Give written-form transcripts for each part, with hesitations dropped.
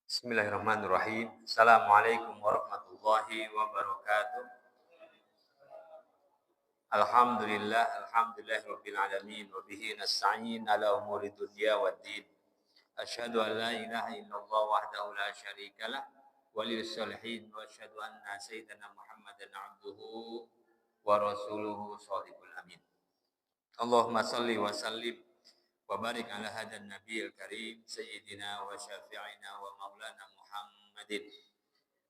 Bismillahirrahmanirrahim. Assalamualaikum warahmatullahi wabarakatuh. Alhamdulillahirabbil alamin wa bihi nasta'in ala umuri dunya waddin. Asyhadu an la ilaha illallah wahdahu la syarikalah waliyus shalihin wa asyhadu anna sayyidana Muhammadan abduhu wa rasuluhu shadiqul amin. Allahumma salli wa sallim wa barik ala hadan nabiyil karim sayyidina wa syafi'ina wa maulana Muhammadin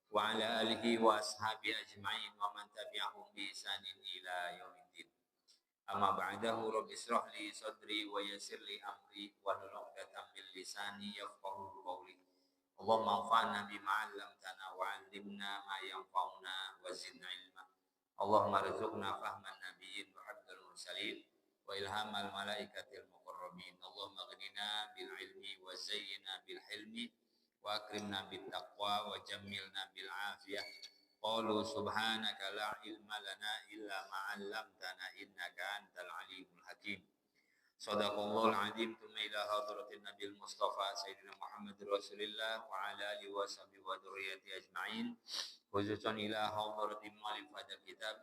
wa ala alihi wa ashabi ajma'in wa man tabi'ahum bi ihsanin ila yaumiddin. Amma ba'dahu rabbi israh li sadri wa yassir li amri wa hlul 'uqdatam min lisani yafqahu qawli. Allahumma anfa'na bima 'allamtana wa 'allimna ma yanfa'una wa zidna ilma. Allahumma rzuqna fahman nabiyyin wa hifdzal mursalin wa ilhamal malaikatil muqarrabin. Allahumma ghnina bil ilmi wa zayyina bil hilmi wa akrimna bit taqwa wa jammilna bil afiyah. Qalu subhanaka la ilma lana illa ma 'allamtana innaka antal alimul hakim. Shadaqallahul azim. Tsumma ila hadratin nabiyil mustafa sayyidina Muhammad rasulillah wa ala alihi wa sahbihi wa dzurriyyati ajma'in. Khususan ila hadratin mu'allif hadzal kitab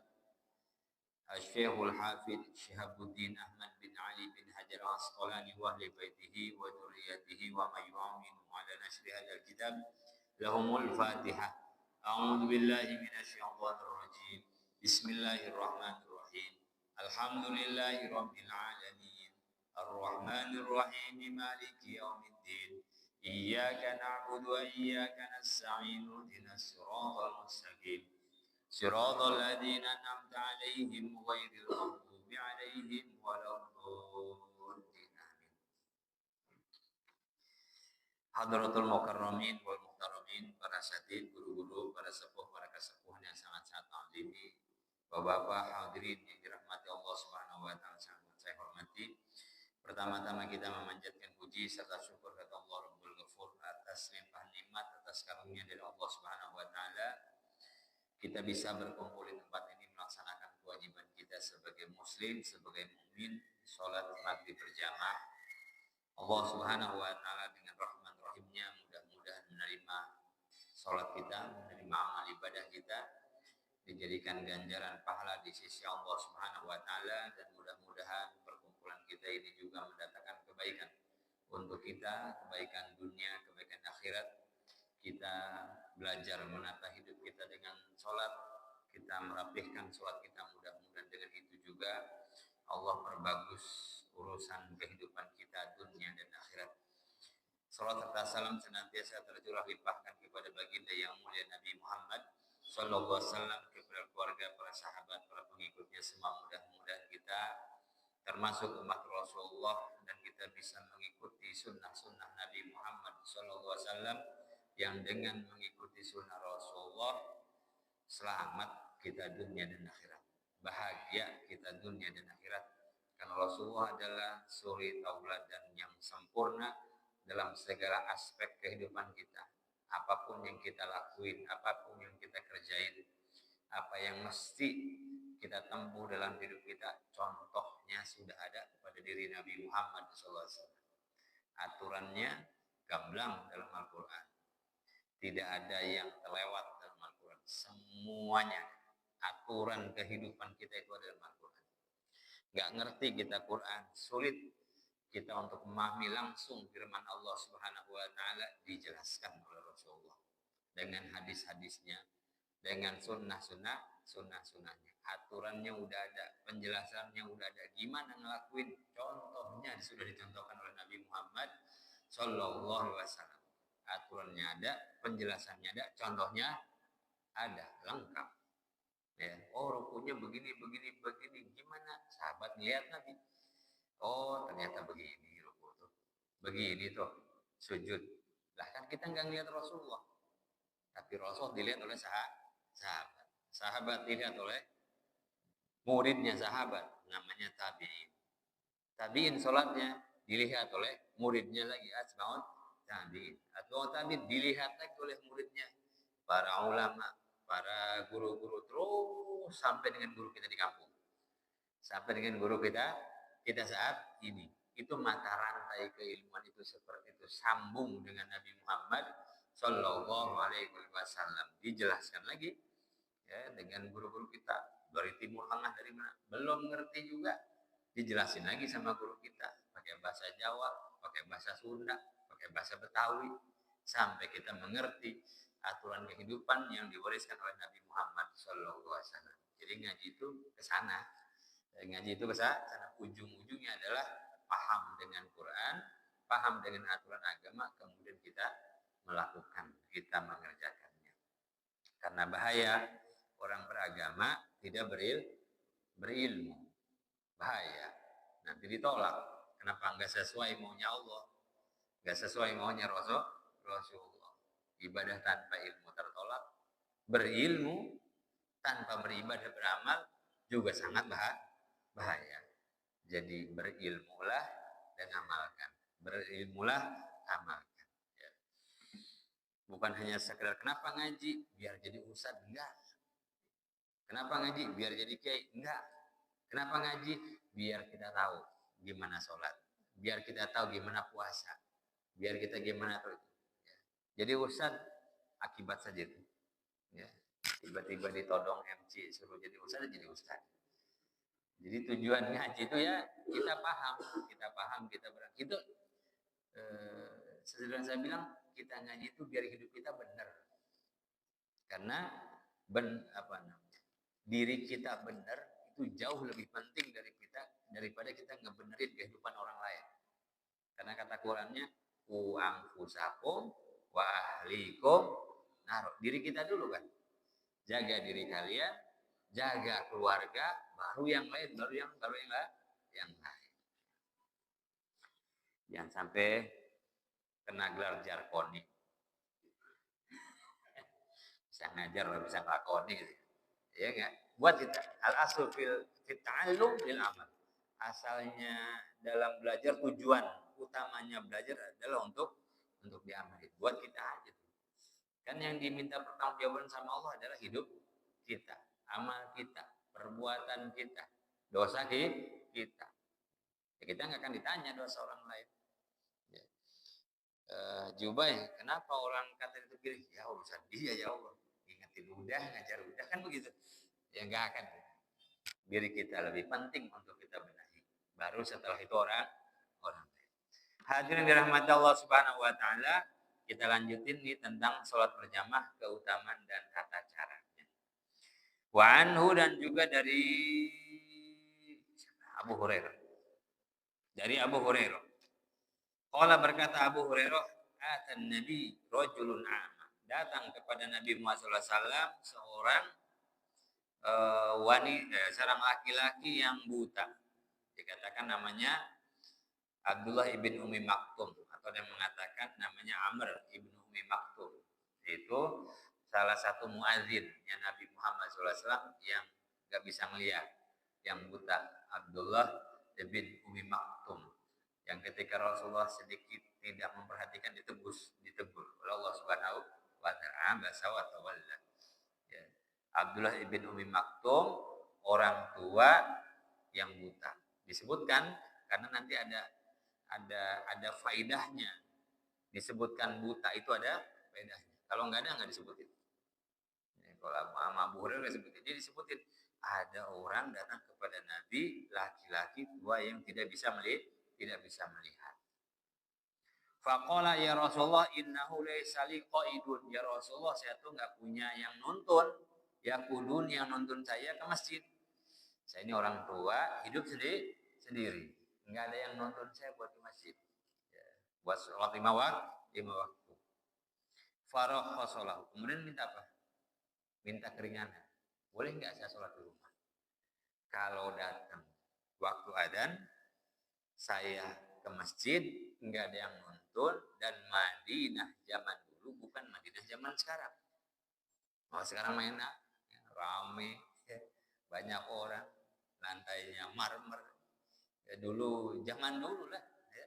Asy-Syekhul Hafidz Syihabuddin Ahmad bin Ali bin Hajar Al-Asqalani wa ahli baitihi wa dzurriyyatihi wa may yu'minu ala nasri hadzal kitab lahumul Fatihah. A'udzu billahi minasy syaithanir rajim. Bismillahirrahmanirrahim. Alhamdulillahi rabbil alamin. Ar-Rahmanir Rahim Maliki yaumiddin. Iyyaka na'budu wa iyyaka nasta'in. Ihdinas siratal mustaqim. Siratal ladzina an'amta 'alaihim ghairil maghdubi 'alaihim waladdallin. Hadratul mukarramin wal muhtaramin, para satid, guru-guru, para sepuh, para kasepuhan yang sangat-sangat ta'zimi, Bapak-bapak hadirin yang dirahmati Allah Subhanahu wa taala, sangat saya hormati. Pertama-tama kita memanjatkan puji serta syukur kepada Allah Rabbul Ghafur atas limpahan nikmat, atas karunia dari Allah Subhanahu wa taala. Kita bisa berkumpul di tempat ini melaksanakan kewajiban kita sebagai muslim, sebagai mukmin, salat maghrib berjamaah. Allah Subhanahu wa taala dengan rahman rahimnya mudah-mudahan menerima salat kita, menerima amal ibadah kita, dijadikan ganjaran pahala di sisi Allah Subhanahu wa taala, dan mudah-mudahan perkumpulan kita ini juga mendatangkan kebaikan untuk kita, kebaikan dunia, kebaikan akhirat. Kita belajar menata hidup kita dengan sholat, kita merapihkan sholat kita, mudah-mudahan dengan itu juga Allah perbagus urusan kehidupan kita dunia dan akhirat. Salat serta salam senantiasa tercurah limpahkan kepada baginda yang mulia Nabi Muhammad sallallahu alaihi wasallam, kepada keluarga, para sahabat, para pengikutnya semua. Mudah-mudahan kita termasuk umat Rasulullah dan kita bisa mengikuti sunnah-sunnah Nabi Muhammad sallallahu alaihi wasallam, yang dengan mengikuti sunnah Rasulullah selamat kita dunia dan akhirat, bahagia kita dunia dan akhirat, karena Rasulullah adalah suri tauladan yang sempurna dalam segala aspek kehidupan kita. Apapun yang kita lakuin, apapun yang kita kerjain, apa yang mesti kita tempuh dalam hidup kita, contohnya sudah ada pada diri Nabi Muhammad SAW. Aturannya gamblang dalam Al-Quran. Tidak ada yang terlewat dalam Al-Quran. Semuanya aturan kehidupan kita itu ada dalam Al-Quran. Gak ngerti kita Quran, sulit kita untuk memahami langsung firman Allah Subhanahu wa taala, dijelaskan oleh Rasulullah dengan hadis-hadisnya, dengan sunnah-sunnahnya. Aturannya udah ada, penjelasannya udah ada, gimana ngelakuin, contohnya sudah dicontohkan oleh Nabi Muhammad sallallahu alaihi wasallam. Aturannya ada, penjelasannya ada, contohnya ada, lengkap. Ya, oh rukunya begini, gimana? Sahabat lihat Nabi. Oh ternyata begini ruku tuh, begini tuh sujud. Lah kan kita nggak ngeliat Rasulullah, tapi Rasul dilihat oleh sahabat. Sahabat dilihat oleh muridnya sahabat, namanya tabi'in. Tabi'in sholatnya dilihat oleh muridnya lagi, asmaul tabi'in. Atau tabi'in dilihat lagi oleh muridnya, para ulama, para guru-guru, terus sampai dengan guru kita di kampung, sampai dengan guru kita saat ini. Itu mata rantai keilmuan itu seperti itu, sambung dengan Nabi Muhammad Shallallahu Alaihi Wasallam. Dijelaskan lagi ya dengan guru-guru kita dari timur tengah, dari mana belum ngerti juga, dijelasin lagi sama guru kita pakai bahasa Jawa, pakai bahasa Sunda, pakai bahasa Betawi, sampai kita mengerti aturan kehidupan yang diwariskan oleh Nabi Muhammad Shallallahu Alaihi Wasallam. Jadi ngaji itu ke sana, ngaji itu ke sana, ujung-ujungnya adalah paham dengan Quran, paham dengan aturan agama, kemudian kita melakukan, kita mengerjakannya. Karena bahaya orang beragama tidak berilmu, bahaya. Nanti ditolak. Kenapa? Enggak sesuai maunya Allah, enggak sesuai maunya Rasulullah. Ibadah tanpa ilmu tertolak, berilmu tanpa beribadah beramal juga sangat bahaya. Jadi berilmulah dan amalkan. Berilmulah, amalkan. Ya. Bukan hanya sekedar kenapa ngaji biar jadi ustad, enggak. Kenapa ngaji biar jadi kiai, enggak. Kenapa ngaji biar kita tahu gimana sholat, biar kita tahu gimana puasa, biar kita gimana tuh. Ya. Jadi ustad akibat saja itu. Ya. Tiba-tiba ditodong MC suruh jadi ustad, jadi ustad. Jadi tujuan ngaji itu ya kita paham, kita berang. Itu sesederhana saya bilang, kita ngaji itu biar hidup kita benar. Karena diri kita benar itu jauh lebih penting daripada kita ngebenerin kehidupan orang lain. Karena kata Qurannya, ku anfusakum wa ahlikum nar. Diri kita dulu kan. Jaga diri kalian, jaga keluarga, baru yang lain, baru yang lain. Jangan sampai kena gelar jarkoni. Bisa ngajar, bisa ngelakoni gitu. Ya enggak? Buat kita al-asl fil ta'allum lil amal. Asalnya dalam belajar, tujuan utamanya belajar adalah untuk diamali. Buat kita aja. Kan yang diminta pertanggungjawaban sama Allah adalah hidup kita, amal kita, perbuatan kita, dosa kita. Ya, kita nggak akan ditanya dosa orang lain. Ya. Jubai, kenapa orang kata itu pilih? Ya urusan dia ya Allah. Ingetin udah, ngajar udah, kan begitu. Ya nggak akan. Diri kita lebih penting untuk kita benahi. Baru setelah itu orang lain. Hadirin dirahmati Allah Subhanahu wa taala, kita lanjutin nih tentang sholat berjamaah, keutamaan dan tata caranya. Wa anhu, dan juga dari Abu Hurairah. Dari Abu Hurairah. Qala, berkata Abu Hurairah, atan nabi rajulun a'ma. Datang kepada Nabi Muhammad SAW seorang seorang laki-laki yang buta. Dikatakan namanya Abdullah ibn Umi Maktum, atau yang mengatakan namanya Amr ibn Umi Maktum. Itu salah satu muazzinnya Nabi Muhammad SAW yang gak bisa melihat, yang buta, Abdullah ibn Umi Maktum, yang ketika Rasulullah sedikit tidak memperhatikan ditegur oleh Allah Subhanahu wa taala, basawa tawalla. Ya. Abdullah ibn Umi Maktum, orang tua yang buta. Disebutkan karena nanti ada faidahnya. Disebutkan buta itu ada faidahnya. Kalau nggak ada, nggak disebutin. Ya, kalau Abu Hurairah nggak disebutin. Jadi disebutin ada orang datang kepada Nabi, laki-laki tua yang tidak bisa melihat. Faqala ya Rasulullah innahu laysa li qaidun. Ya Rasulullah, saya tuh nggak punya yang nuntun. Ya kudun, yang nuntun saya ke masjid. Saya ini orang tua, hidup sendiri. Nggak ada yang nuntun saya buat ke masjid. Ya, buat sholat 5 waktu. Farah khosolahu. Kemudian minta apa? Minta keringanan. Boleh nggak saya sholat di rumah? Kalau datang waktu adzan, saya ke masjid, nggak ada yang nuntun, dan Madinah zaman dulu bukan Madinah zaman sekarang. Oh, sekarang mainnya rame, ya, banyak orang, lantainya marmer. Ya, dulu zaman dulu lah, ya,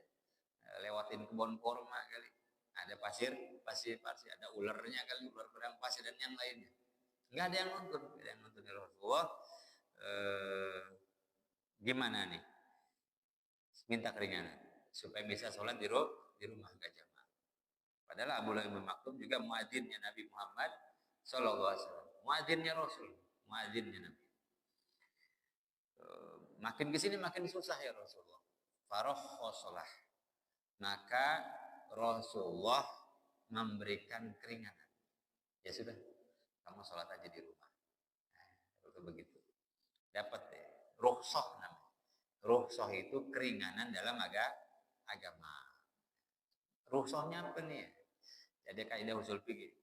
lewatin kebun kurma kali, ada pasir, ada ularnya kali, ular berang pasir dan yang lainnya. Nggak ada yang nuntun, Rasulullah. Gimana nih? Minta keringanan supaya bisa sholat di rumah gak jamaah. Padahal Abdullah bin Maktum juga muadzinnya Nabi Muhammad sallallahu alaihi wasallam. Muadzinnya Rasul, muadzinnya Nabi. Makin ke sini makin susah ya Rasulullah. Farokhosolah. Maka Rasulullah memberikan keringanan. Ya sudah, kamu sholat aja di rumah. Nah, begitu. Dapat ya. Rukhsah namanya. Rukhsah itu keringanan dalam agama. Rukhsahnya apa nih? Jadi kaidah usul fikih.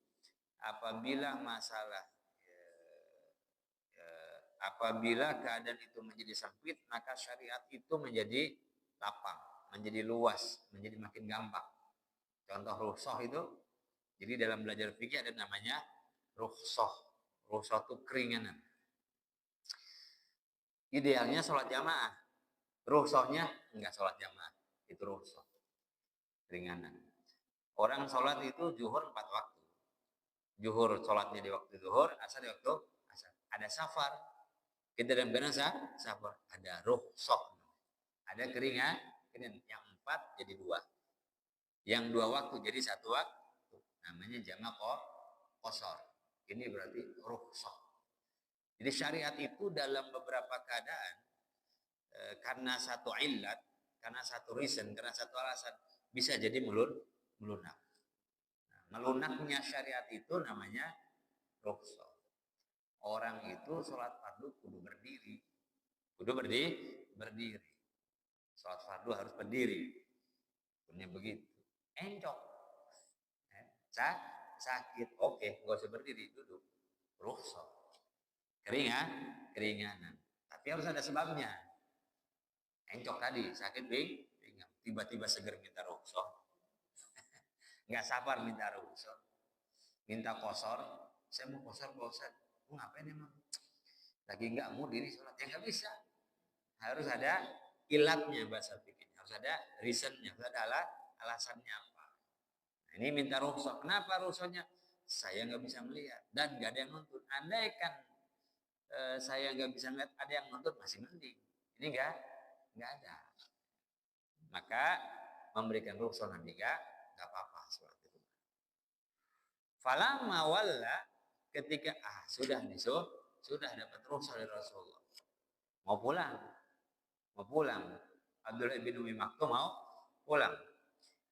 Apabila masalah apabila keadaan itu menjadi sempit, maka syariat itu menjadi lapang, menjadi luas, menjadi makin gampang. Contoh rukhsah itu, jadi dalam belajar fikih ada namanya rukhsah. Rukhsah itu keringanan. Idealnya sholat jamaah. Rukhsahnya enggak sholat jamaah. Itu rukhsah. Keringanan. Orang sholat itu zuhur 4 waktu. Zuhur sholatnya di waktu zuhur, asar di waktu asar. Ada safar. Kita dalam keadaan safar. Ada rukhsah. Ada keringan. Yang 4 jadi 2. Yang 2 waktu jadi 1 waktu. Namanya jamak qasar. Ini berarti rukhsah. Jadi syariat itu dalam beberapa keadaan karena satu illat, karena satu reason, karena satu alasan bisa jadi melunak. Nah, melunaknya syariat itu namanya rukhsah. Orang itu sholat fardu kudu berdiri. Kudu berdiri. Sholat fardu harus berdiri. Punya begitu. Encok. Sakit. Oke, nggak usah berdiri, duduk. Rukhsah. Keringanan. Tapi harus ada sebabnya. Encok tadi, sakit pinggang. Tiba-tiba seger minta rukhsah. Nggak sabar minta rukhsah. Minta qasar. Saya mau qasar, Pak Ustaz. Mau ngapain emang? Lagi nggak mau diri sholat. Ya nggak bisa. Harus ada ilatnya bahasa fikih. Harus ada reasonnya. Harus ada alasannya apa. Nah, ini minta rukhsah. Kenapa rukhsahnya? Saya nggak bisa melihat. Dan nggak ada yang nuntut. Andaikan saya nggak bisa melihat, ada yang nuntut masih mending. Ini nggak ada. Maka memberikan rukhsah nanti nggak apa-apa sholat itu. Falamma walla, ketika sudah dapat rukhsah dari Rasulullah, mau pulang. Abdullah bin Umi Maktum mau pulang.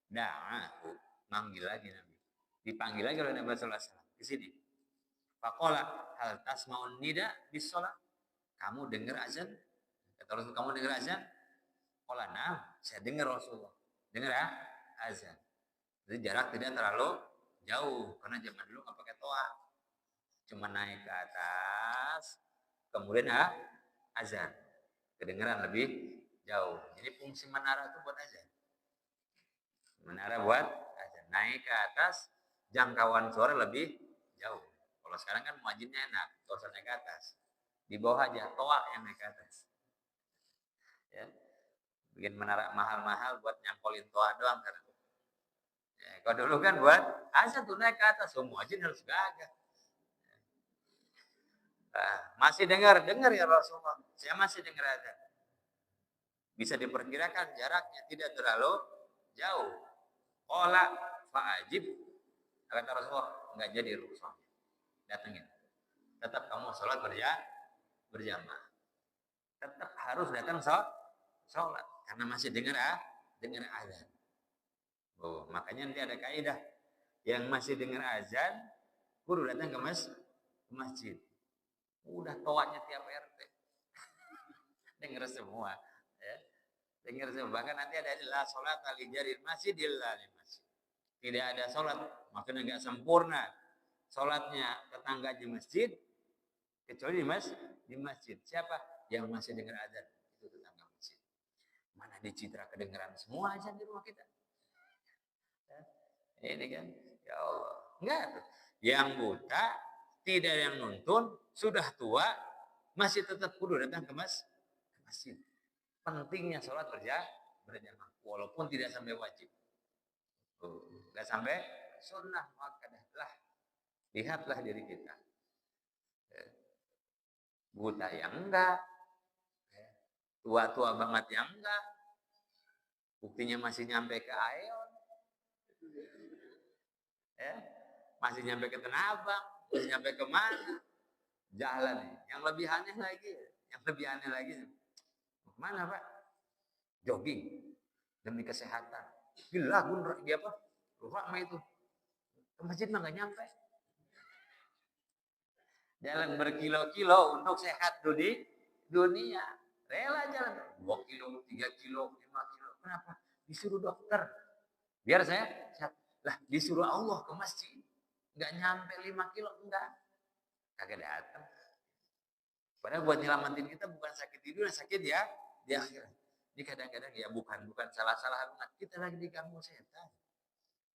Da'ahu, manggil lagi Nabi. Dipanggil lagi oleh Nabi sallallahu alaihi wasallam di sini. Faqala hal tasma'un nida bis shalah? Kamu dengar azan? Kata Rasul, kamu dengar azan? Qala na'am, saya dengar Rasulullah. Dengar azan. Jadi jarak tidak terlalu jauh karena zaman dulu nggak pakai toa. Cuma naik ke atas, kemudian azan. Kedengaran lebih jauh. Jadi fungsi menara itu buat azan. Menara buat azan. Naik ke atas, jangkauan suara lebih jauh. Kalau sekarang kan muadzinnya enak, nggak usah naik ke atas. Di bawah aja, toa yang naik ke atas. Ya. Bikin menara mahal-mahal buat nyangkolin toa doang kan. Ya, kalau dulu kan buat azan tuh naik ke atas, semua muadzin harus gagah. Masih dengar ya Rasulullah. Saya masih dengar azan. Bisa diperkirakan jaraknya tidak terlalu jauh. Qala fa'ajib. Kata Rasulullah, enggak jadi rukhsah. Datangin. Tetap kamu sholat berjamaah. Tetap harus datang sholat karena masih dengar azan. Makanya nanti ada kaidah yang masih dengar azan kudu datang ke masjid. Udah toanya tiap RT. Dengar semua, ya. Dengar semua. Bahkan nanti ada la sholat li jarir masjid illa li masjid. Tidak ada sholat, makanya enggak sempurna sholatnya tetangganya masjid kecuali di masjid. Siapa yang masih dengar azan? Itu tetangga masjid. Mana di Citra kedengaran semua azan di rumah kita? Ini kan, ya Allah. Enggak tuh. Yang buta, tidak yang nuntun, sudah tua, masih tetap kudu datang ke masjid. Pentingnya sholat berjamaah, walaupun tidak sampai wajib. Tidak sampai sunnah, maka lah. Lihatlah diri kita. Buta yang enggak, tua-tua banget yang enggak, buktinya masih nyampe ke aeon. Ya, masih nyampe ke Tanah Abang, masih nyampe ke mana? Jalan nih. Yang lebih aneh lagi, Mana Pak? Jogging demi kesehatan. Gila, dia apa? Lupa itu. Ke masjid mah nggak nyampe. Jalan berkilo-kilo untuk sehat dunia. Rela jalan 2 kilo, 3 kilo, 5 kilo. Kenapa? Disuruh dokter. Biar saya sehat. Lah, disuruh Allah ke masjid. Nggak nyampe 5 kilo, enggak. Kagak datang. Padahal buat nyelamatin kita bukan sakit di dunia, sakit ya di akhirat. Ini kadang-kadang ya bukan salah-salah banget. Kita lagi diganggu setan.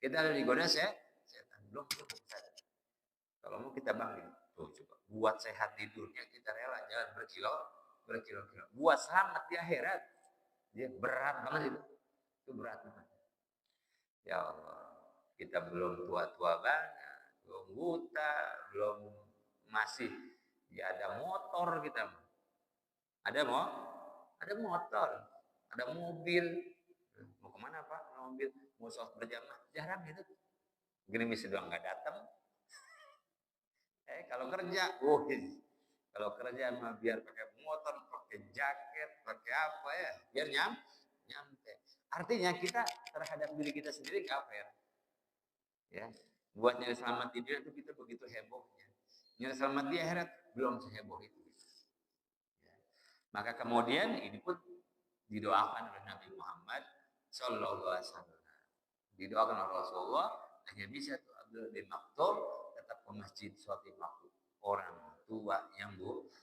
Kita lagi digoda setan. Belum sadar. Kalau mau kita bangun, tuh coba buat sehat di dunia kita rela jalan berkilo-kilo. Buat selamat di akhirat, dia berat banget itu. Itu berat banget. Ya Allah, kita belum tua-tua banget, belum buta, belum masih ya ada motor kita. Ada motor, ada mobil. Mau kemana Pak? Mobil, mau sholat berjamaah, jarang gitu. Gerimis doang nggak datang. Kalau kerja, kalau kerja mah biar pakai motor, pakai jaket, pakai apa ya, biar nyampe. Artinya kita terhadap diri kita sendiri nggak fair. Ya, buat nyari selamat di dunia itu kita begitu hebohnya. Nyari selamat di akhirat belum seheboh itu. Ya. Maka kemudian ini pun didoakan oleh Nabi Muhammad Shallallahu Alaihi Wasallam. Didoakan oleh Rasulullah hanya bisa tuh Abdul bin Maktum tetap ke masjid suatu waktu orang tua yang buta.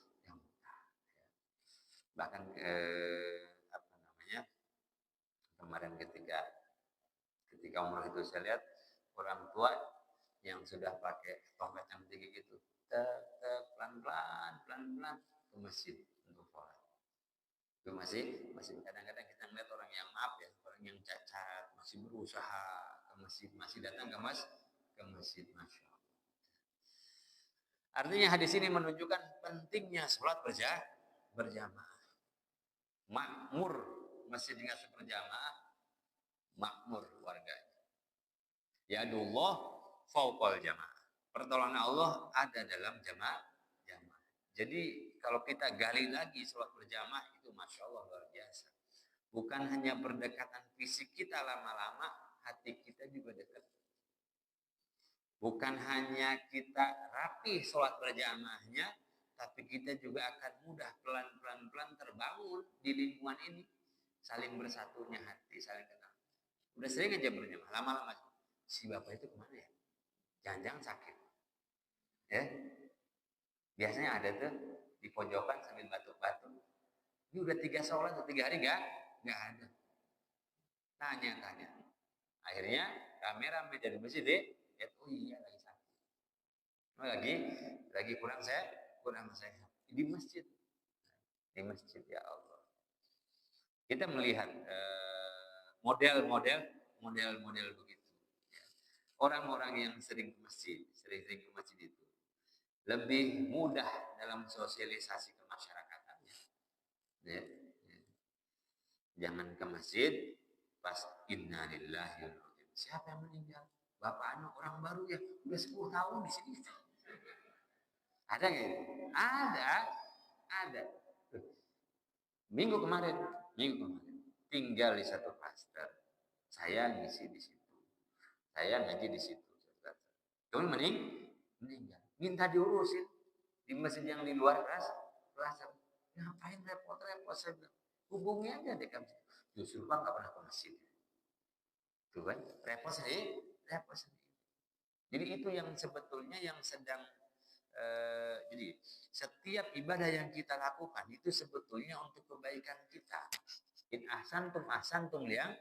Bahkan apa namanya kemarin ketika umroh itu saya lihat orang tua yang sudah pakai tongkat yang tinggi gitu pelan-pelan ke masjid untuk sholat. Itu masih kadang-kadang kita melihat orang yang maaf ya, orang yang cacat masih berusaha ke masjid, masih datang ke masjid, masya Allah. Artinya hadis ini menunjukkan pentingnya sholat berjamaah. Makmur masjid dengan berjamaah, makmur warganya. Ya Allah fauqal jamaah. Pertolongan Allah ada dalam jamaah. Jadi kalau kita gali lagi sholat berjamaah itu masya Allah luar biasa. Bukan hanya berdekatan fisik kita lama-lama, hati kita juga dekat. Bukan hanya kita rapi sholat berjamaahnya, tapi kita juga akan mudah pelan-pelan terbangun di lingkungan ini. Saling bersatunya hati, saling kenal. Udah sering aja berjamaah, lama-lama si bapak itu kemana ya? Jangan-jangan sakit. Ya, biasanya ada tuh di pojokan sambil batuk-batuk. Ini udah 3 sholat atau 3 hari nggak ada. Tanya. Akhirnya kamera dari masjid oh iya lagi sakit. Lagi kurang sehat. Di masjid ya Allah. Kita melihat model-model begitu. Orang-orang yang sering ke masjid itu lebih mudah dalam sosialisasi ke masyarakatannya. Ya. Jangan ke masjid pas innalillahi wa inna ilaihi raji'un. Siapa yang meninggal? Bapak anak orang baru ya, udah 10 tahun di sini. Ada nggak? Ada. Minggu kemarin tinggal di satu klaster. Saya ngisi di situ. Saya ngaji di situ. Kemudian meninggal. Minta diurusin di masjid yang di luar klaster. Ngapain repot-repot? Saya bilang, hubungi aja deh kan. Justru Pak nggak pernah ke masjid. Tuh kan, repot sendiri. Jadi itu yang sebetulnya yang sedang jadi setiap ibadah yang kita lakukan itu sebetulnya untuk kebaikan kita. In ahsantum yang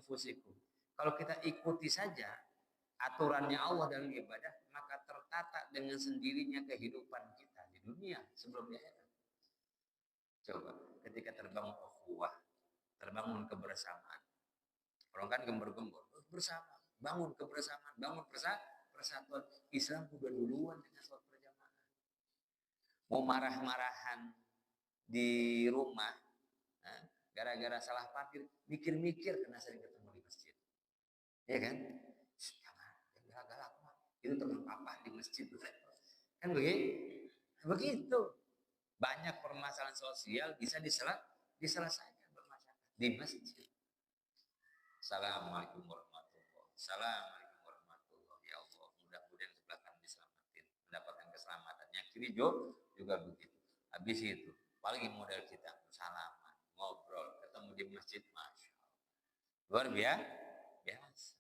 fusikum. Kalau kita ikuti saja aturannya Allah dalam ibadah, maka tertata dengan sendirinya kehidupan kita di dunia sebelum di akhirat. Coba ketika terbangun kebersamaan. Orang kan gembor-gembor bersama, bangun kebersamaan, bangun persatuan. Islam udah duluan dengan sholat berjamaah. Mau marah-marahan di rumah, gara-gara salah parkir, mikir-mikir karena sering ketemu di masjid. Ya kan? Jangan galak-galak. itu tukang papa di masjid. Kan begitu. Banyak permasalahan sosial bisa diselesaikan bermasyarakat di masjid. Assalamualaikum warahmatullahi wabarakatuh. Assalamualaikum warahmatullahi wabarakatuh. Ya Allah, mudah-mudahan sebelah kanan diselamatin, mendapatkan keselamatan. Yang kiri juga begitu. Habis itu, paling modal kita salaman, ngobrol, ketemu di masjid, masya Allah. Luar biasa.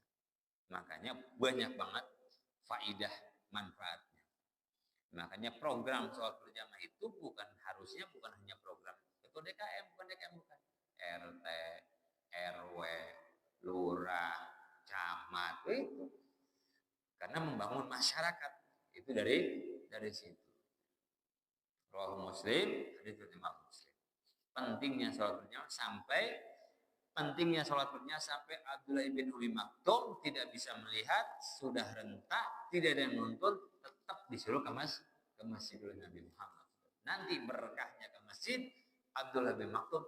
Makanya banyak banget faidah manfaatnya. Makanya program sholat berjamaah itu harusnya bukan hanya program ketua DKM, bukan. RT, RW, lurah, camat itu. Karena membangun masyarakat itu dari situ. Rawahu Muslim, hadits Imam Muslim. Pentingnya sholat berjamaah sampai Abdullah bin Umi Maktum tidak bisa melihat, sudah rentak, tidak ada yang nonton, tetap disuruh ke masjid oleh Nabi Muhammad. Nanti berkahnya ke masjid, Abdullah bin Maktum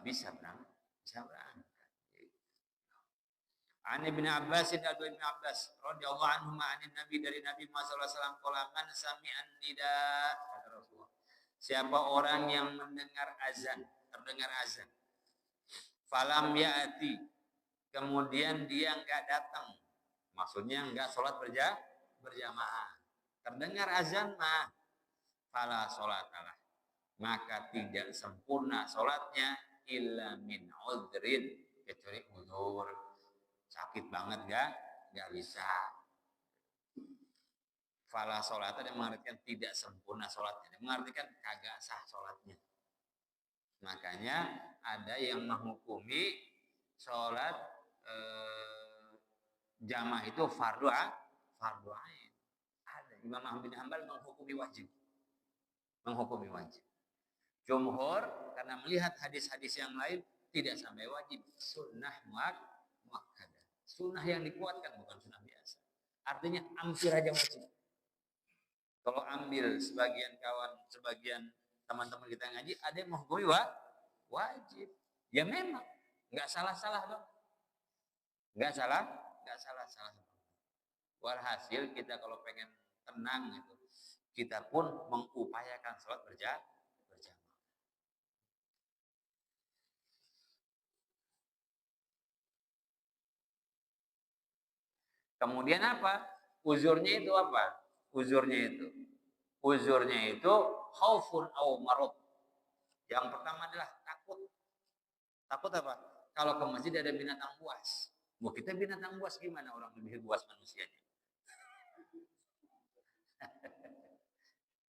bisa berangkat. Ani bin Abbas radhiyallahu anhu Nabi dari Nabi Muhammad SAW man sami'an nida, kata Rasulullah. Siapa orang yang terdengar azan, falam ya'ati, kemudian dia enggak datang, maksudnya enggak sholat berjamaah, terdengar azan mah fala sholatalah, maka tidak sempurna sholatnya illa min udhrin, kecuali udzur, sakit banget enggak bisa. Fala sholatnya mengartikan tidak sempurna sholatnya, mengartikan kagak sah sholatnya. Makanya ada yang menghukumi sholat jamaah itu fardu ain. Ada Imam Ahmad bin Hanbal menghukumi wajib. Jumhur karena melihat hadis-hadis yang lain tidak sampai wajib, sunnah muakkadah. Sunnah yang dikuatkan, bukan sunnah biasa. Artinya hampir aja wajib. Kalau ambil sebagian teman-teman kita yang ngaji, ada yang menghukumi wajib. Ya memang nggak salah dong. Nggak salah. Walhasil kita kalau pengen tenang gitu, kita pun mengupayakan sholat berjamaah. Kemudian apa? Uzurnya itu apa? Uzurnya itu khaufun au marad. Yang pertama adalah takut. Takut apa? Kalau ke masjid ada binatang buas. Mau kita binatang buas gimana, orang lebih buas manusianya?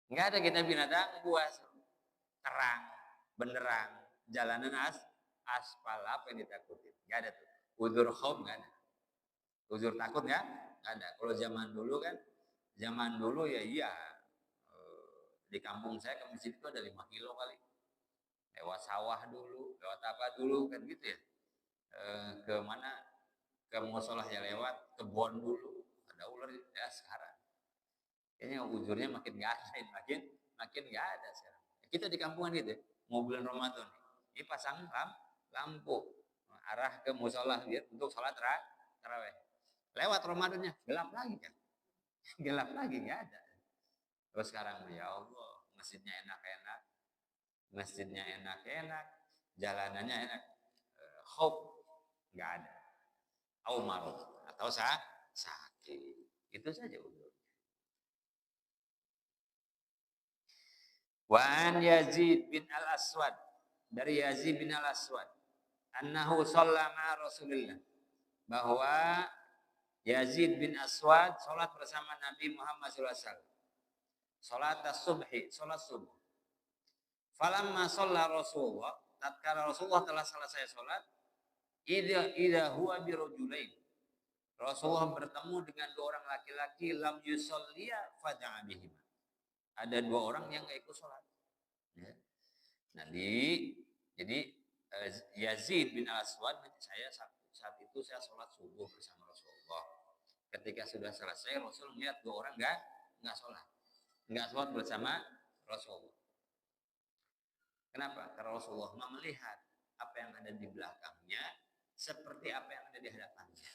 Enggak ada kita binatang buas. Terang, benderang, jalanan aspal, apa yang ditakutin? Enggak ada tuh. Uzur khauf enggak ada. Uzur takut enggak ada. Kalau zaman dulu ya iya. Di kampung saya ke masjid itu ada 5 kilo kali. Lewat sawah dulu, lewat apa dulu kan gitu ya. Ke mana? Ke musolah ya lewat kebun dulu. Ada ular ya sekarang. Kayaknya uzurnya makin nggak ada, makin nggak ada sekarang. Kita di kampungan gitu, mau bulan Ramadan ini pasang lampu arah ke musolah untuk sholat tarawih. Lewat Ramadannya gelap lagi kan, gelap lagi nggak ada. Terus sekarang ya Allah, masjidnya enak, jalanannya enak, khauf nggak ada, au marad atau sakit, itu saja uzur. Wan Yazid bin Al-Aswad, dari Yazid bin Al-Aswad, annahu shallama Rasulullah, bahwa Yazid bin Aswad salat bersama Nabi Muhammad SAW. Salat subhi, salat subuh. Falamma shalla Rasulullah, tatkala Rasulullah telah selesai salat, idza huwa birajulain, Rasulullah bertemu dengan 2 orang laki-laki, lam yusalliya fada'a bihim. Ada 2 orang yang enggak ikut salat. Ya. Jadi Yazid bin Al-Aswad, saat itu saya sholat subuh bersama Rasulullah. Ketika sudah selesai, Rasul melihat 2 orang enggak sholat bersama Rasulullah. Kenapa? Karena Rasulullah melihat apa yang ada di belakangnya seperti apa yang ada di hadapannya.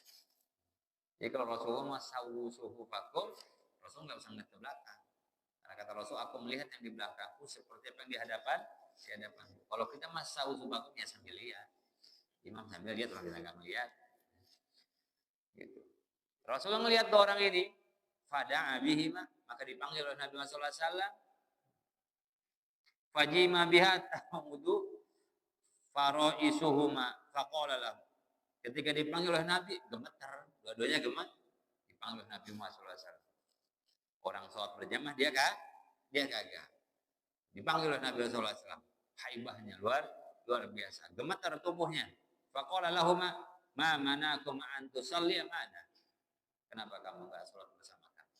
Jadi kalau Rasulullah sawu suhufakum, Rasul nggak usah ngeliat ke belakang. Karena kata Rasul, aku melihat yang di belakangku seperti apa yang di hadapan. Kalau kita sawu suhufakum ya sambil lihat. Imam sambil lihat, orang kita nggak melihat. Gitu. Rasulullah ngelihat dua orang ini, fada'a bihima, maka dipanggil oleh Nabi Muhammad SAW. Fajima biha ta'udu faro'isuhuma faqala lahu. Ketika dipanggil oleh Nabi, gemetar. Dua-duanya dipanggil oleh Nabi Muhammad SAW. Orang sholat berjamaah, dia kagak. Dipanggil oleh Nabi SAW. Haibahnya luar biasa. Gemetar tubuhnya. Faqala lahuma ma manakum an tusalli mana? Kenapa kamu enggak sholat bersama kami?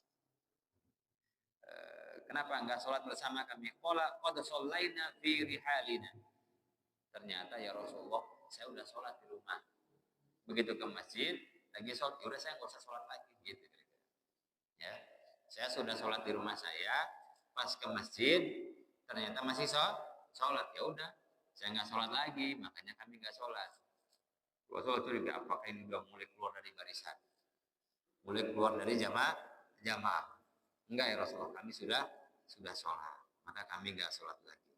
Kenapa enggak sholat bersama kami? Qala qad shallaina fi rihalina. Ternyata ya Rasulullah, saya udah sholat di rumah. Begitu ke masjid, lagi sholat, udah saya nggak usah sholat lagi, gitu. Ya, saya sudah sholat di rumah saya, pas ke masjid, ternyata masih sholat, ya udah, saya nggak sholat lagi, makanya kami nggak sholat. Rasulullah itu juga, apakah ini udah mulai keluar dari barisan, mulai keluar dari jamaah? Enggak ya Rasulullah, kami sudah sholat, maka kami nggak sholat lagi.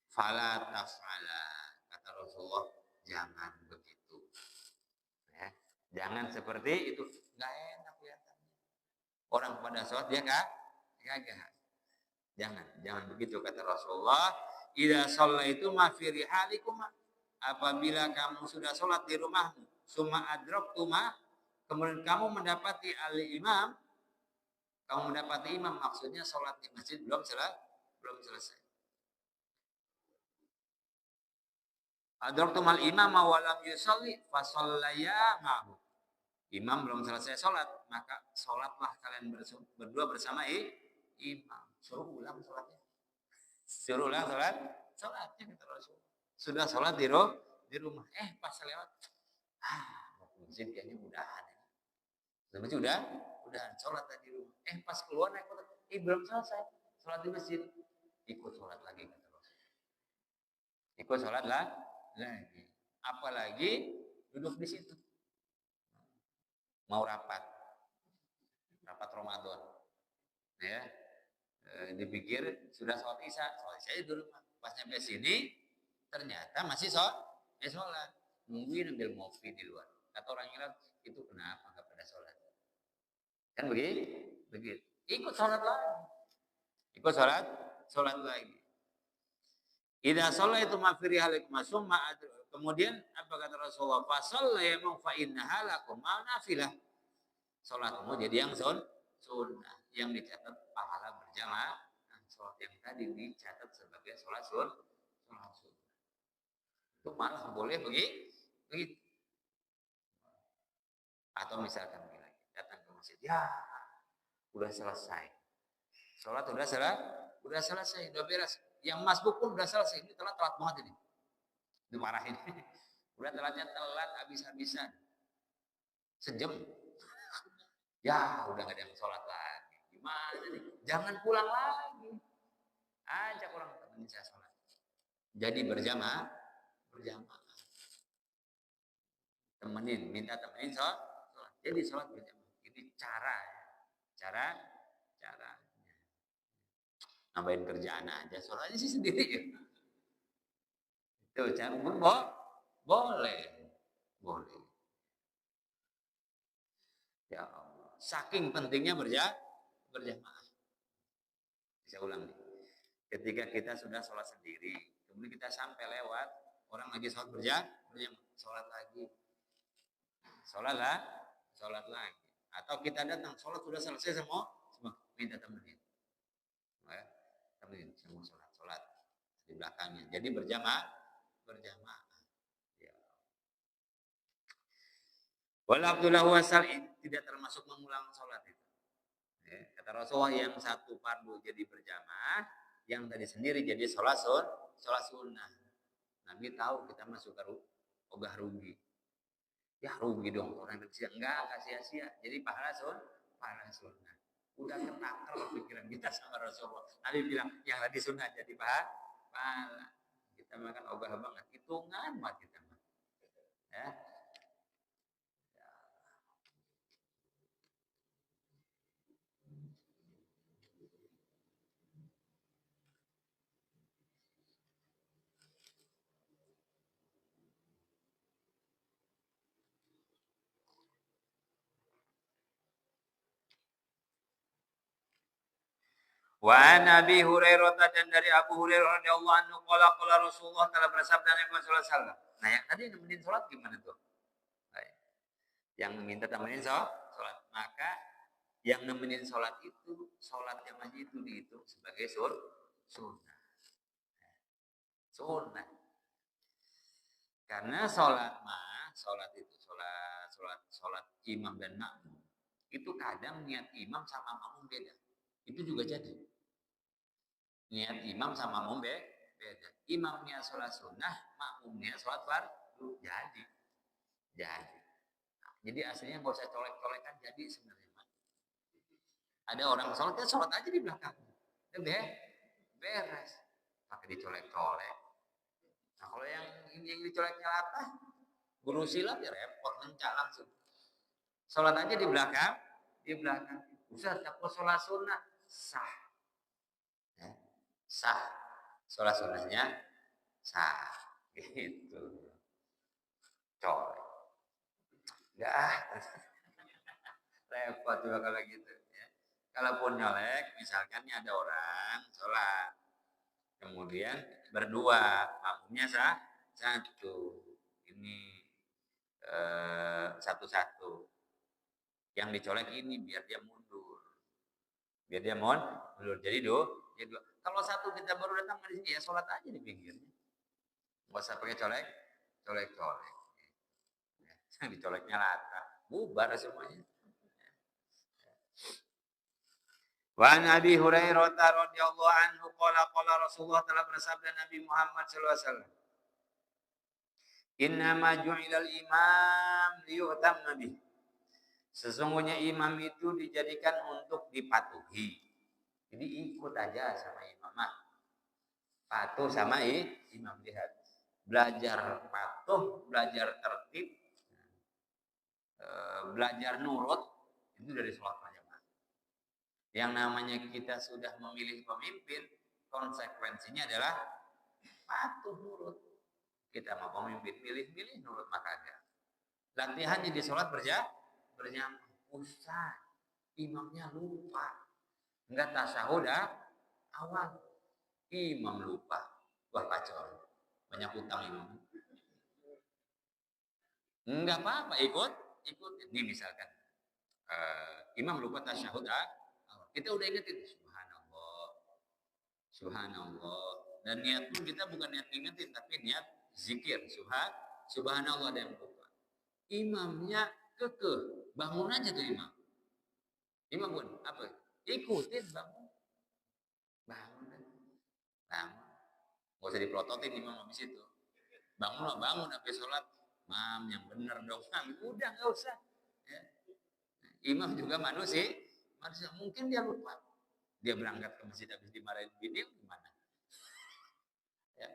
Fala taf'ala, kata Rasulullah, jangan begitu. Ya, jangan seperti itu, nggak enak kelihatannya. Orang pada sholat dia kagak. Jangan begitu kata Rasulullah. Idza shallaitu ma fi rihalikum, apabila kamu sudah sholat di rumahmu, summa adraktuma, kemudian kamu mendapati al-imam, maksudnya sholat di masjid belum selesai. Adraktumal imama wa lam yusalli fa shallaya ma'hu. Imam belum selesai sholat, maka sholatlah kalian berdua bersama imam. Suruh ulang sholatnya. Sholatnya kata Rasul. Sudah sholat di rumah. Pas lewat, masjid kayaknya udahan. Masjid udahan sholat tadi rumah. Pas keluar naik motor, belum selesai sholat di masjid. Ikut sholat lagi kata Rasul. Ikut sholat lagi. Apalagi duduk di situ. Mau rapat Ramadan, ya, dipikir sudah sholat isya di rumah. Pas nyampe sini ternyata masih sholat, nungguin ambil ngopi di luar. Kata orang Irak, itu kenapa nggak pada sholat? Kan begitu. Ikut sholat lagi. Idza shallaitu ma fi rihalikum summa kemudian apa kata Rasulullah? Fa sallaytu fa innaha lakum nafilah. Salatmu jadi yang sunnah, yang dicatat pahala berjamaah. Salat yang tadi dicatat sebagai salat sunnah. Itu malah boleh begitu. Atau misalkan datang ke masjid, ya udah selesai. Salat udah selesai, udah beres. Yang masbuk pun udah selesai. Ini telat banget ini. Dimarahin. Udah telat habis-habisan. Sejam. Ya, udah gak ada yang sholat lagi. Gimana nih? Jangan pulang lagi. Ajak orang temenin saya sholat. Jadi berjamaah. Minta temenin sholat. Jadi sholat berjamaah. Ini cara. Nambahin kerjaan aja. Sholatnya sih sendiri. Itu cara boleh. Ya Allah. Saking pentingnya berjamaah. Bisa ulang nih. Ketika kita sudah sholat sendiri, kemudian kita sampai lewat, orang lagi sholat berjamaah, sholat lagi. Sholat lagi. Atau kita datang, sholat sudah selesai semua minta temenin. Temenin semua sholat di belakangnya. Jadi berjamaah. Ya. Wala Abdullah wasal tidak termasuk mengulang sholat itu. Ya, kata Rasulullah, yang satu fardu jadi berjamaah, yang tadi sendiri jadi sholat sunnah. Nabi tahu kita masuk ogah rugi. Ya rugi dong orang kecil. Enggak sia-sia. Jadi pahala sunnah. Udah ketakar pikiran kita sama Rasulullah. Nabi bilang yang tadi sunnah jadi pahala. Kita makan ogah banget. Hitungan mah kita mah. Ya. Wa Nabi Hurairah dan dari Abu Hurairah radhiyallahu anhu qala Rasulullah telah bersabda Nabi Muhammad sallallahu alaihi wasallam. Nah, yang tadi nemenin salat gimana tuh? Yang minta temenin salat. Maka yang nemenin salat itu, salat jamaah itu dihitung sebagai sunnah. Sunnah. Karena salat itu salat imam dan makmum. Itu kadang niat imam sama makmum beda. Itu juga jadi. Niat imam sama makmum beda. Imamnya sholat sunnah, makmumnya sholat fardu. Jadi. Jadi aslinya nggak usah colek-colekan jadi sebenarnya. Ada orang sholat aja di belakang. Udah beres. Pakai dicolek-colek. Nah kalau yang dicoleknya latah, guru silat ya repot, mencak langsung. Sholat aja di belakang. Ustaz, aku sholat sunnah sah. Ya, sah. Sholat sunnahnya sah. Gitu. Colek. Enggak. Repot juga kalau gitu. Ya. Kalaupun nyolek, misalkan ada orang sholat. Kemudian berdua. Makmumnya satu. Ini satu-satu. Yang dicolek ini biar dia mundur. Jadi dua. Kalau satu kita baru datang di sini ya sholat aja di pinggirnya. Nggak usah pakai colek. Ya, dicoleknya rata. Bubar semuanya. Wa Nabi Hurairah radhiyallahu anhu qala Rasulullah telah bersabda Nabi Muhammad sallallahu alaihi wasallam. Innama ju'ilal imam liyu'tamma bih. Sesungguhnya imam itu dijadikan untuk dipatuhi. Jadi ikut aja sama imam. Patuh sama imam, lihat. Belajar patuh, belajar tertib, belajar nurut itu dari sholat berjamaah. Yang namanya kita sudah memilih pemimpin, konsekuensinya adalah patuh nurut. Kita mau pemimpin pilih nurut maka ada. Latihannya di sholat berjamaah. Ustaz, imamnya lupa. Enggak tasyahud awal. Imam lupa. Wah kacau. Banyak utang imam. Enggak apa-apa, ikut. Ini misalkan imam lupa tasyahud awal. Kita udah ingetin subhanallah. Dan niat pun kita bukan niat ingetin tapi niat zikir. Subhanallah dan lupa. Imamnya kekeh, bangun aja tuh imam. Imam pun apa? Ikutin bangun. Gak usah diprototin imam habis itu. Bangun habis sholat. Mam yang bener dong. Udah gak usah. Ya. Imam juga manusia. Mungkin dia lupa. Dia berangkat ke masjid habis dimarahin bini gimana? Ya.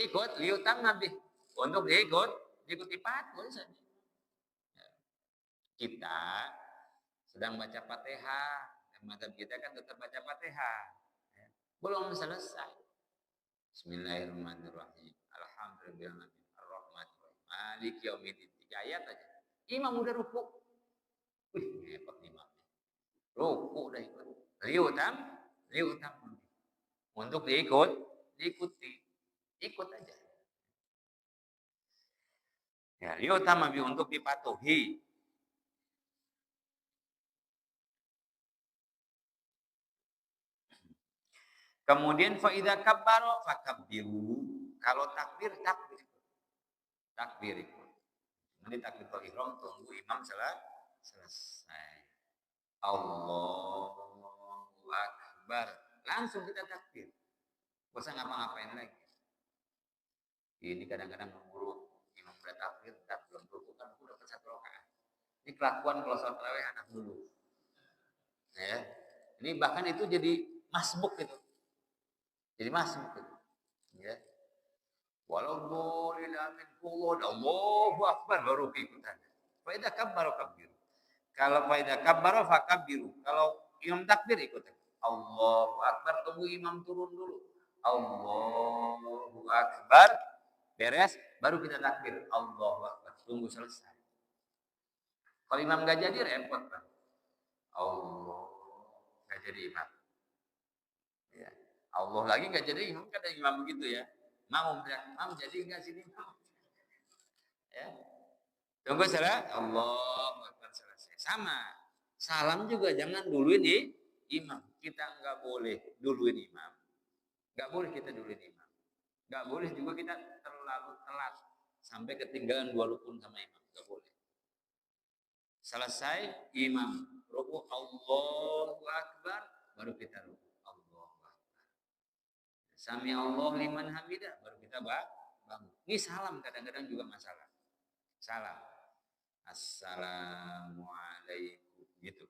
Ikut liutang nabi. Untuk diikuti patuh saja. Ya. Kita sedang baca Fatihah. Madzhab kita kan tetap baca Fatihah. Ya. Belum selesai. Bismillahirrahmanirrahim. Alhamdulillah. Ar-Rahmanirrahim. Maliki yaumiddin. 3 ayat aja. Imam udah ruku. Wih, hebat imamnya. Ruku udah ikut. Liutam. Untuk diikuti. Ikut aja. Ya, liutam untuk dipatuhi. Kemudian faida kabbaro fakabbiru. Kalau takbir. Takbir ikut. Nanti takbiratul ihram tunggu imam selesai. Allahu Akbar. Langsung kita takbir. Gak usah ngapa-ngapain lagi. Ini kadang-kadang guru imam udah takbir, belum ruku kan udah dapat 1 rakaat. Ini kelakuan kalau sholat tarawih anak dulu. Ya. Ini bahkan itu jadi masbuk gitu. Ya. Walau boleh amin kulon Allahu Akbar baru ikutan. Faidah kabbaro kabbiru. Kalau faidah kabbaro fakabbiru. Kalau imam takbir ikutan. Allahu Akbar tunggu imam turun dulu. Allahu Akbar beres baru kita takbir. Allahu Akbar tunggu selesai. Kalau imam enggak jadi repot kan. Allah enggak jadi imam. Allah lagi nggak jadi imam, kan ada imam begitu ya. Mau jadi nggak sini mau? Ya. Tunggu salah, Allah Akbar selesai. Sama. Salam juga jangan duluin imam. Kita nggak boleh duluin imam. Nggak boleh kita duluin imam. Nggak boleh juga kita terlalu telat sampai ketinggalan 2 rukun sama imam. Nggak boleh. Selesai imam ruku Allahu Akbar, baru kita ruku Allahu Akbar. Sami Allah liman hamidah, baru kita bangun. Ini salam kadang-kadang juga masalah. Salam. Assalamualaikum gitu.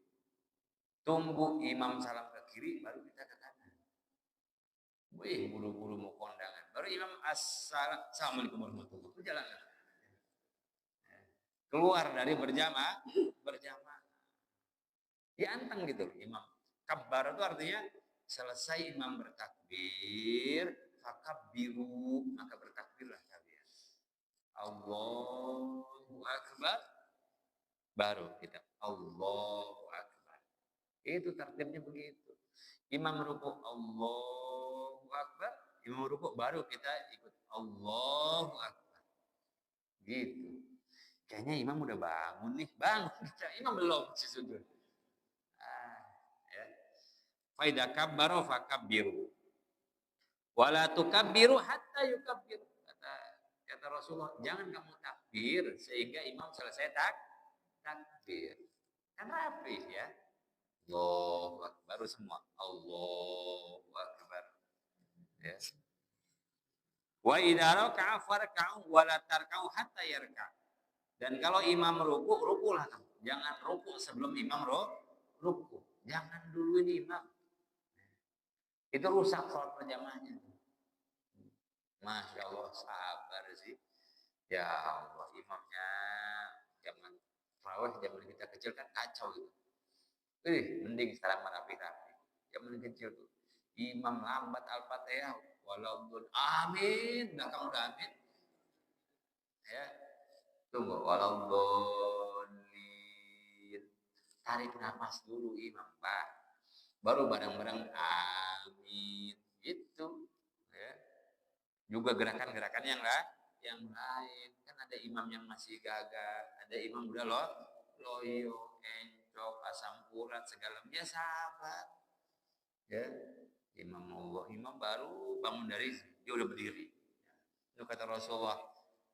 Tunggu imam salam ke kiri, baru kita ke kanan. Wih, buru-buru mau kondangan. Baru imam assalamualaikum warahmatullahi wabarakatuh. Jalan. Keluar dari berjamaah. Ya anteng gitu imam. Kabbar itu artinya selesai imam bertakbir, fakabbiru, maka bertakbirlah kalian. Allahu Akbar, baru kita Allahu Akbar. Itu tertibnya begitu. Imam rukuk Allahu Akbar, imam rukuk baru kita ikut Allahu Akbar. Gitu. Kayaknya imam udah bangun nih, bangun. Imam belum masih sujud. Faida kabbaro fakabbiru. Wala tukabbiru hatta yukabbiru. Kata Rasulullah, jangan kamu takbir sehingga imam selesai takbir. Kan rapi ya. Allahu Akbar, baru semua Allahu Akbar. Ya. Wa idza raka'a farka'u wa la tarka'u hatta yarka'. Dan kalau imam rukulah kamu. Jangan ruku sebelum imam ruku. Jangan duluin imam. Itu rusak sholat berjamaahnya. Masya Allah, sabar sih. Ya Allah, imamnya zaman terawih, zaman kita kecil kan kacau gitu. Mending sekarang rapi-rapi. Zaman kecil tuh, imam lambat al-fatihah, walaupun amin, belakang udah amin. Ya, tunggu, walaupun tarik nafas dulu imam, Pak. Baru bareng-bareng amin gitu ya. Juga gerakan-gerakan yang lain kan ada imam yang masih gagah, ada imam udah loyo, encok, asam urat segala macam, sahabat ya. Imam baru bangun dari dia udah berdiri. Itu kata Rasulullah,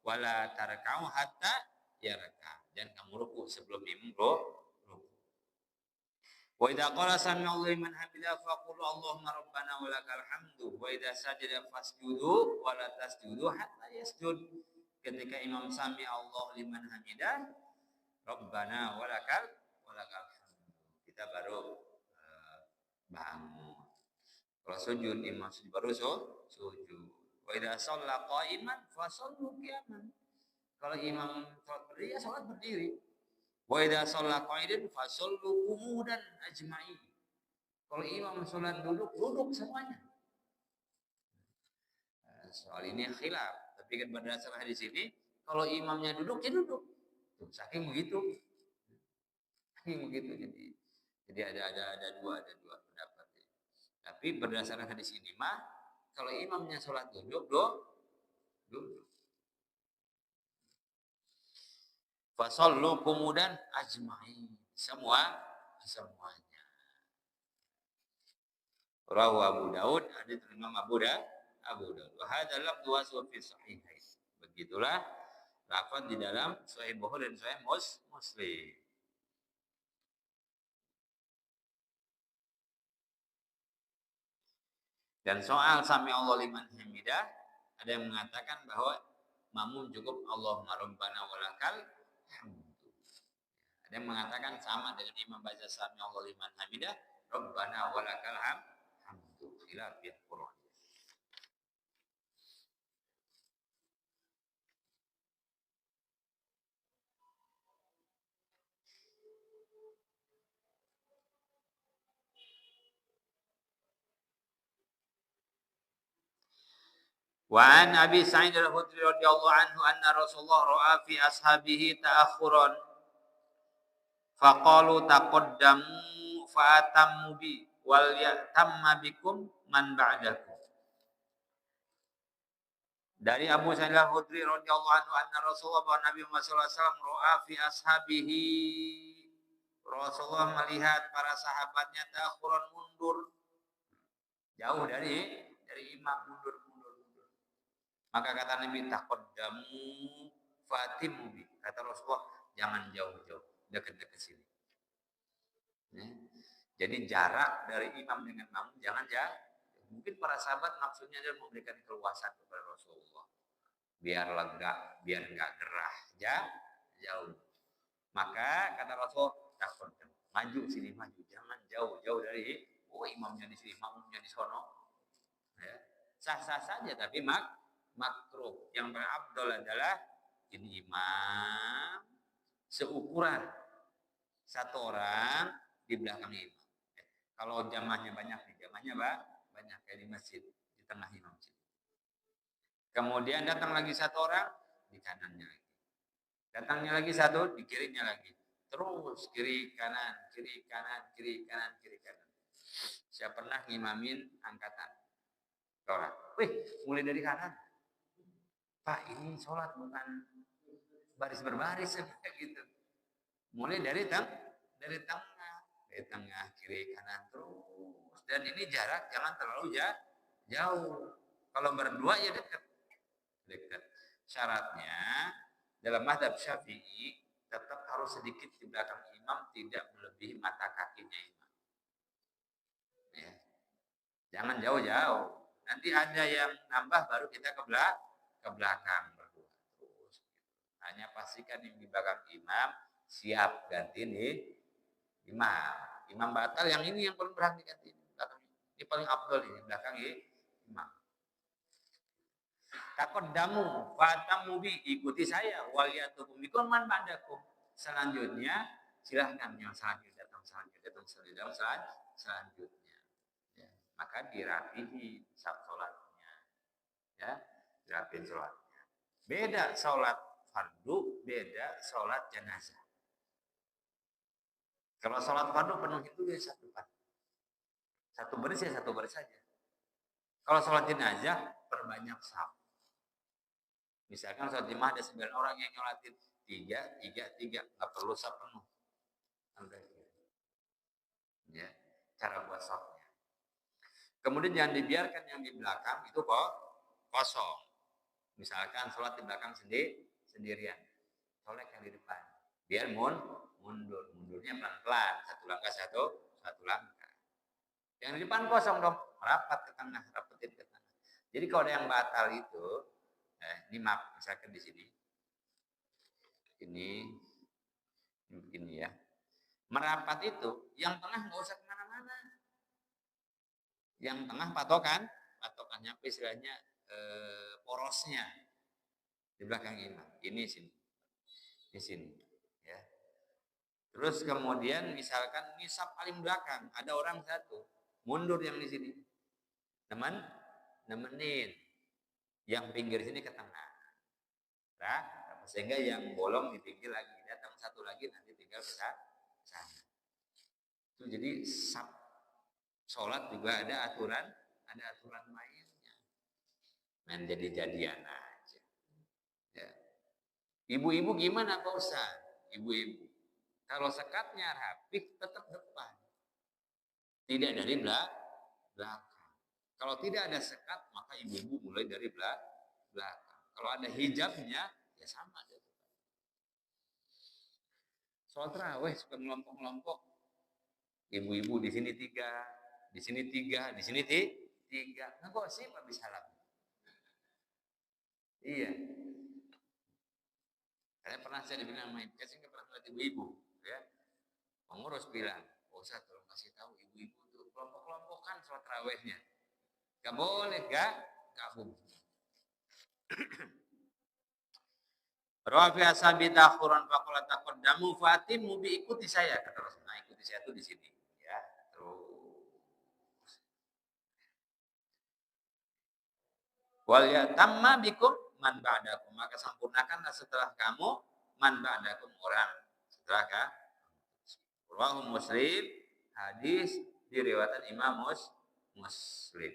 wala tarka'u hatta yarka, dan kamu ruku sebelum imam ruku. Wa idza qala sami'allahu liman hamidah faqulu Allahumma rabbana wa lakal hamdu. Wa idza sajada fasjudu wa la tasjudu hatta yasjud. Ketika imam sami Allah liman hamidah, rabbana wa lakal hamdu, kita baru bangun. Kalau sujud imam baru sujud. Wa idza shalla qa'iman fa shallu qiyaman. Kalau imam salat berdiri, ya salat berdiri. Wa idza shalla qa'idan fa shallu qu'udan ajma'in. Kalau imam salat duduk semuanya. Soal ini khilaf, tapi kan berdasarkan hadis ini, kalau imamnya duduk, ya duduk. Saking begitu. Jadi ada dua pendapat. Tapi berdasarkan hadis ini mah, kalau imamnya salat duduk. Fasallu kumudan ajma'in. Semuanya. Rawu Abu Daud, hadis Imam Abu Daud. Wa hadza lafdhu wa fi sahihain. Begitulah lafaz di dalam Sahih Bukhari dan Sahih Muslim. Dan soal sami Allah liman hamidah, ada yang mengatakan bahwa makmum cukup Allahumma rabbana walakal hamdu. Ada yang mengatakan sama dengan imam baca sami Allah liman hamidah, rabbana walakal hamdu. Khilaf ya Quran. Wa an Abi Sa'id al-Khudri radhiyallahu anhu anna Rasulullah ra'a fi ashabihi ta'akhuran faqalu taqaddamu fa'atammu bi wal yatamma bikum man ba'dakum. Dari Abu Sa'id Al-Khudri radhiyallahu anhu anna Rasulullah Nabi Muhammad sallallahu alaihi wasallam ra'a fi ashabihi, Rasulullah melihat para sahabatnya ta'khuran mundur, jauh dari imam, mundur. Maka kata Nabi, taqaddamu fatimu bi. Kata Rasulullah, jangan jauh-jauh, dekat-dekat sini. Ya. Jadi jarak dari imam dengan makmum jangan jauh. Mungkin para sahabat maksudnya adalah memberikan keluasan kepada Rasulullah. Biar lega, biar enggak gerah. Jauh. Maka kata Rasul, taqaddam, maju sini, maju. Jangan jauh-jauh dari imamnya di sini, makmumnya di sono. Ya. Sah-sah saja tapi makruh. Yang terafdal adalah ini imam seukuran satu orang di belakang imam. Kalau jamaahnya banyak nih, jamaahnya banyak kayak di masjid, di tengah imam. Kemudian datang lagi satu orang di kanannya lagi. Datangnya lagi satu di kirinya lagi. Terus kiri kanan. Saya pernah ngimamin angkatan sholat. Mulai dari kanan. Pak, ini sholat bukan baris berbaris gitu. Mulai dari tengah, kiri kanan terus. Dan ini jarak jangan terlalu jauh. Kalau berdua ya dekat. Syaratnya dalam mazhab Syafi'i tetap harus sedikit di belakang imam, tidak melebihi mata kakinya imam. Ya. Jangan jauh-jauh. Nanti ada yang nambah baru kita ke belakang berdua terus. Hanya pastikan yang di belakang imam siap ganti nih imam. Imam batal yang ini yang paling berhak diganti ini paling afdal ini belakang imam. Taqaddamu fatamu bi, ikuti saya, wal yatukum bikum man ba'dakum. Selanjutnya silahkan yang selanjutnya datang selanjutnya. Ya, maka dirapihi sholatnya. Ya, dirapihin sholatnya. Beda sholat fardu, beda sholat jenazah. Kalau sholat fardu penuh itu ya satu baris saja. Kalau sholat jenazah perbanyak saf. Misalkan sholat jemaah ada 9 orang yang nyolatin 3, nggak perlu saf penuh. Ya, cara buat safnya. Kemudian jangan dibiarkan yang di belakang itu kosong. Misalkan sholat di belakang sendirian, sholat yang di depan, biar mundurnya pelan-pelan, satu langkah. Yang di depan kosong dong, rapat ke tengah, rapetin ke tengah. Jadi kalau ada yang batal itu, ini map, misalkan di sini, ini ya, merapat itu, yang tengah nggak usah kemana-mana, yang tengah patokannya apa istilahnya, porosnya di belakang imam, ini di sini, ya. Terus kemudian misalkan nisab paling belakang, ada orang satu mundur yang di sini, nemenin yang pinggir sini ke tengah, nah, sehingga yang bolong di pinggir lagi datang satu lagi nanti tinggal ke sana. Itu jadi sab sholat juga ada aturan mainnya, main jadi-jadian aja. Ya. Ibu-ibu gimana Pak Ustaz? Ibu-ibu kalau sekatnya rapih tetap depan, tidak dari belakang. Kalau tidak ada sekat, maka ibu-ibu mulai dari belakang. Kalau ada hijabnya, ya sama. Sholat tarawih suka ngelompok-ngelompok. Ibu-ibu di sini 3, di sini 3, di sini 3. Ngegosip habis salam. Iya. Karena pernah saya dibilang sama ibu, saya nggak pernah lihat ibu-ibu. Ya. Pengurus bilang, Ustaz tolong kasih tahu ibu-ibu tuh kelompok-kelompokan sholat tarawihnya. Gak boleh, gabung. Rafi ashabi takhuran faqala taqaddamu fatimu bi, ikuti saya kata Rasul. Nah, ikuti saya tuh di sini, ya. Terus wal yatamma bikum man ba'dakum, maka sempurnakanlah setelah kamu man ba'dakum orang setelah Rawahu Muslim, hadis Diriwayatkan Imam Muslim.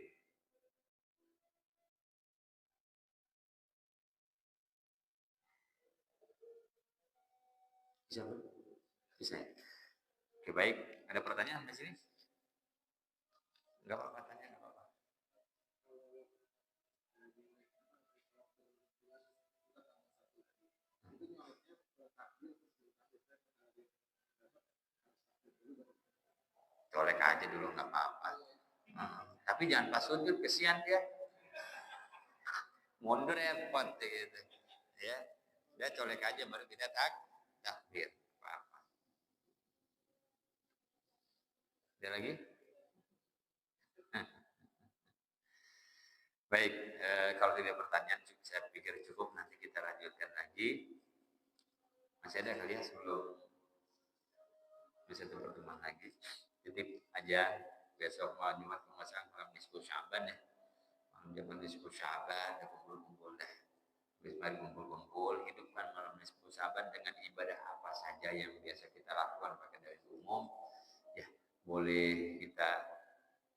Bisa? Bisa. Oke, baik. Ada pertanyaan di sini? Enggak apa-apa, tanya enggak apa-apa. Colek aja dulu nggak apa-apa. Tapi jangan pas sujud, kesian dia. Mundur ya pot gitu. Ya. Dia colek aja baru kita takbir. Apa-apa. Ada lagi? Baik, kalau tidak pertanyaan saya pikir cukup, nanti kita lanjutkan lagi. Masih ada kali ya sebelum bisa pertemuan lagi. Titip aja besok malam Jumat pemasangan malam nisfu Syaban ya. Malam Jumat nisfu Syaban, kumpul-kumpul dah. Habis mari kumpul-kumpul, hidupkan malam nisfu Syaban dengan ibadah apa saja yang biasa kita lakukan pakai dari umum. Ya, boleh kita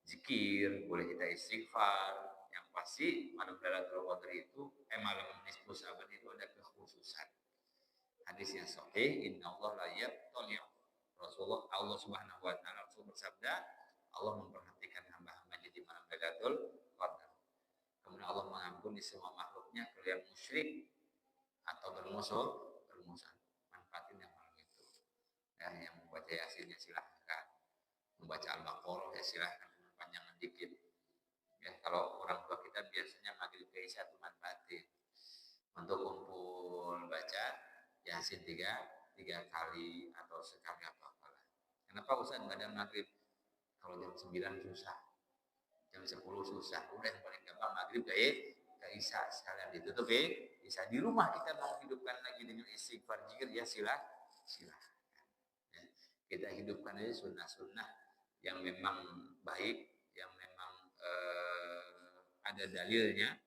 zikir, boleh kita istighfar. Yang pasti malam Lailatul Qadar itu malam nisfu Syaban itu ada kekhususan. Hadis yang sahih, innallaha la yattali'u. Rasulullah Allah Subhanahu wa taala bersabda, Allah memperhatikan hamba-hambanya di malam Lailatul Qadar. Kemudian Allah mengampuni semua makhluknya kecuali musyrik atau bermusuhan. Manfaatin yang malam itu. Ya, yang membaca Yasin ya silahkan. Membaca Al-Baqarah ya silahkan, panjangan dikit. Ya, kalau orang tua kita biasanya maghrib ke isya itu manfaatin untuk kumpul baca Yasin tiga kali atau sekali apa-apalah. Kenapa Ustaz nggak ada maghrib? Kalau jam 9 susah, jam 10 susah. Udah yang paling gampang maghrib ke isya sekalian ditutup isya. Di rumah kita mau hidupkan lagi dengan istighfar zikir ya silahkan. Ya, kita hidupkan aja sunnah-sunnah yang memang baik, yang memang ada dalilnya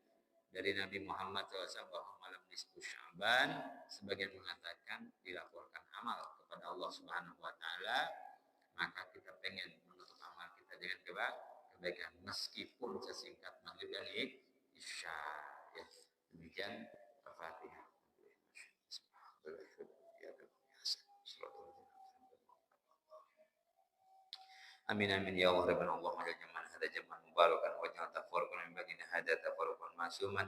dari Nabi Muhammad SAW bahwa malam nisfu Syaban sebagian mengatakan dilaporkan amal kepada Allah Subhanahu wa taala, maka kita pengen menutup amal kita dengan kebaikan meskipun sesingkat maghrib dan isya. Ya, demikian Al-Fatihah. Amin amin ya Allah rabbana Allah wa jaman hada jaman mubarakan wa ja'al tafarruqan min bainina hada tafarruqan ma'suman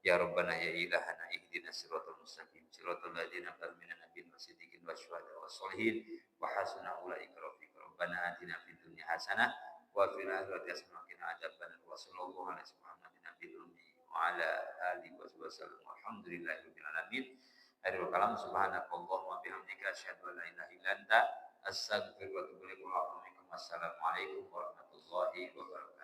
ya rabbana ya ilahana ihdinas siratal mustaqim siratal ladzina an'amta nabiyyin wasiddiqin wasyuhada wassalihin wa hasuna ulaika rafiqa rabbana atina fid dunya hasanah wa fil akhirati hasanah wa qina adzabannar wa sallallahu alaihi Muhammadin nabiyil ummi wa ala alihi wasallam walhamdulillahi rabbil alamin. Akhirul kalam subhanakallahumma wa bihamdika asyhadu an la ilaha illa anta astaghfiruka wa atubu ilaik. Wassalamualaikum warahmatullahi wabarakatuh.